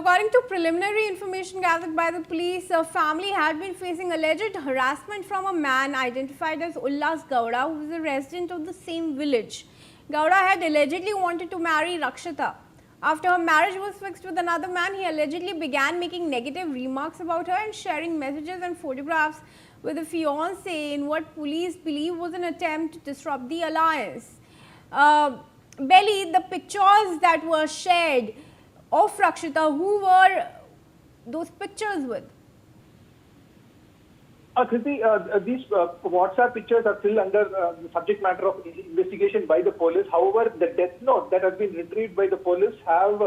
according to preliminary information gathered by the police, a family had been facing alleged harassment from a man identified as Ullas Gowda, who is a resident of the same village. Gowda had allegedly wanted to marry Rakshita. After her marriage was fixed with another man, he allegedly began making negative remarks about her and sharing messages and photographs with the fiancé in what police believe was an attempt to disrupt the alliance. Belly, the pictures that were shared of Rakshita, who were those pictures with? Kriti, these WhatsApp pictures are still under the subject matter of investigation by the police. However, the death note that has been retrieved by the police have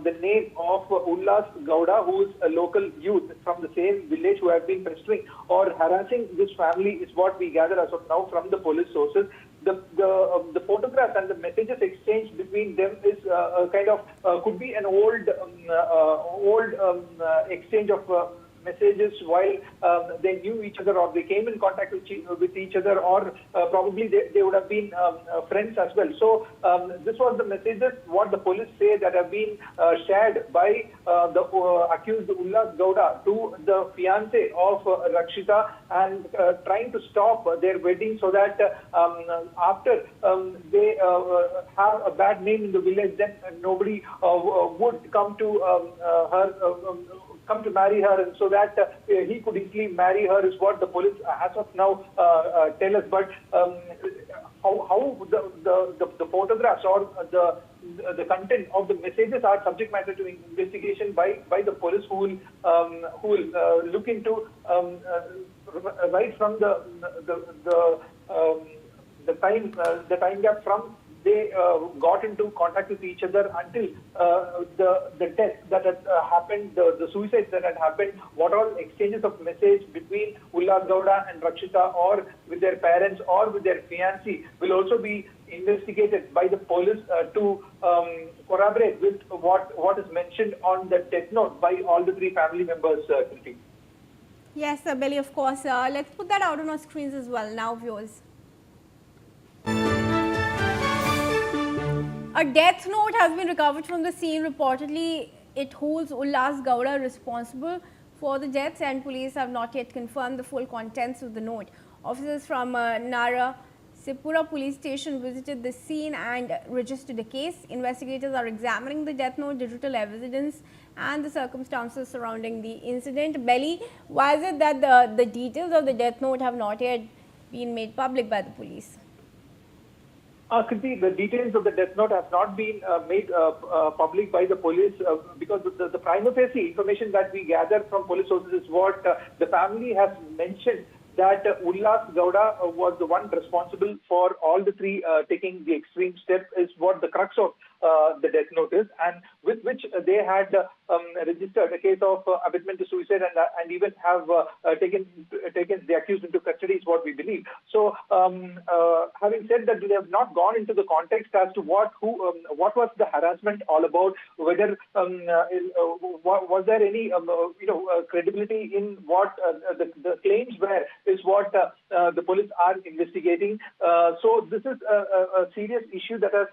the name of Ullas Gowda, who is a local youth from the same village who have been pestering or harassing this family, is what we gather as of now from the police sources. The photographs and the messages exchanged between them is kind of could be an old exchange of messages while they knew each other, or they came in contact with each other, or probably they would have been friends as well. So this was the messages, what the police say, that have been shared by the accused Ullas Gowda to the fiancé of Rakshita, and trying to stop their wedding so that after they have a bad name in the village, then nobody would come to come to marry her, and so that he could easily marry her, is what the police as of now tell us. But how the photographs or the content of the messages are subject matter to investigation by the police, who will look into right from the time gap from they got into contact with each other until the death that had happened, the suicide that had happened, what all exchanges of message between Ullas Gowda and Rakshita, or with their parents or with their fiancé, will also be investigated by the police to corroborate with what is mentioned on the death note by all the three family members. Yes, Belly, of course. Let's put that out on our screens as well now, viewers. A death note has been recovered from the scene. Reportedly, it holds Ullas Gowda responsible for the deaths, and police have not yet confirmed the full contents of the note. Officers from Narasipura police station visited the scene and registered a case. Investigators are examining the death note, digital evidence, and the circumstances surrounding the incident. Belly, why is it that the details of the death note have not yet been made public by the police? Kriti, the details of the death note have not been made public by the police because the prima facie information that we gather from police sources is what the family has mentioned, that Ullas Gowda was the one responsible for all the three taking the extreme step, is what the crux of the death note is, and with which they had registered a case of abetment to suicide, and even have taken the accused into custody, is what we believe. So, having said that, they have not gone into the context as to what was the harassment all about, whether was there any credibility in what the claims were, is what the police are investigating. So this is a serious issue that has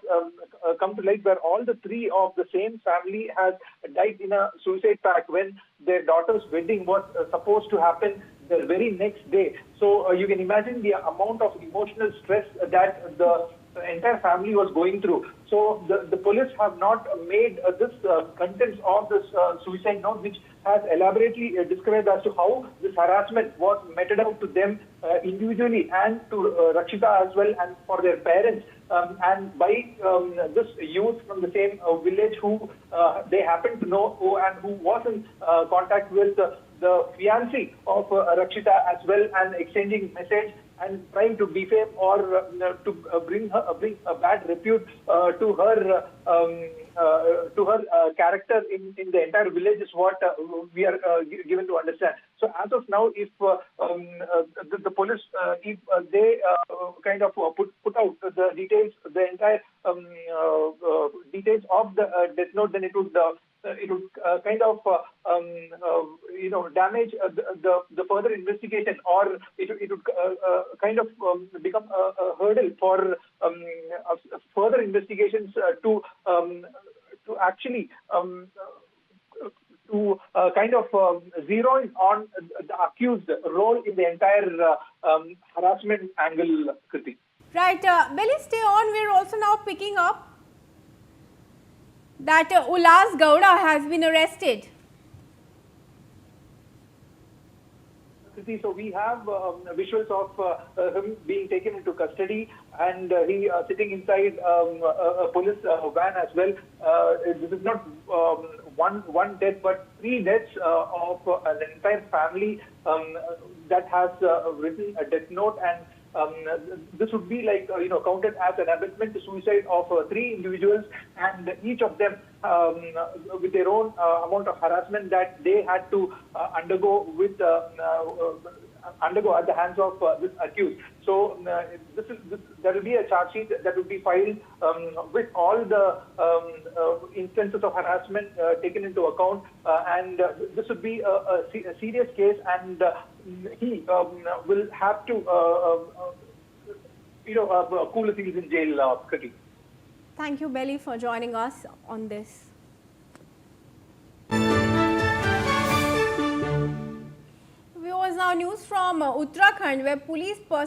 come to light, where all the three of the same family has died in a suicide pact when their daughter's wedding was supposed to happen the very next day. So you can imagine the amount of emotional stress that the entire family was going through. So the police have not made this contents of this suicide note, which has elaborately described as to how this harassment was meted out to them individually, and to Rakshita as well, and for their parents, and by this youth from the same village who they happen to know, and who was in contact with the fiancé of Rakshita as well, and exchanging message and trying to defame or to bring a bad repute to her character in the entire village, is what we are given to understand. So as of now, if the police, if they kind of put out the details, the entire details of the death note, then it would kind of damage the further investigation, or it would kind of become a hurdle for further investigations to actually to kind of zero in on the accused role in the entire harassment angle, Kriti. Right, Belly, stay on. We're also now picking up that Ullas Gowda has been arrested. So we have visuals of him being taken into custody, and he sitting inside a police van as well. This is not one death, but 3 deaths of an entire family that has written a death note, and this would be like counted as an abetment to suicide of 3 individuals, and each of them with their own amount of harassment that they had to undergo at the hands of this accused. So there will be a charge sheet that will be filed with all the instances of harassment taken into account, and this would be a serious case, and he will have to cool his heels in jail, Kriti. Thank you, Belly, for joining us on this. Viewers, now news from Uttarakhand, where police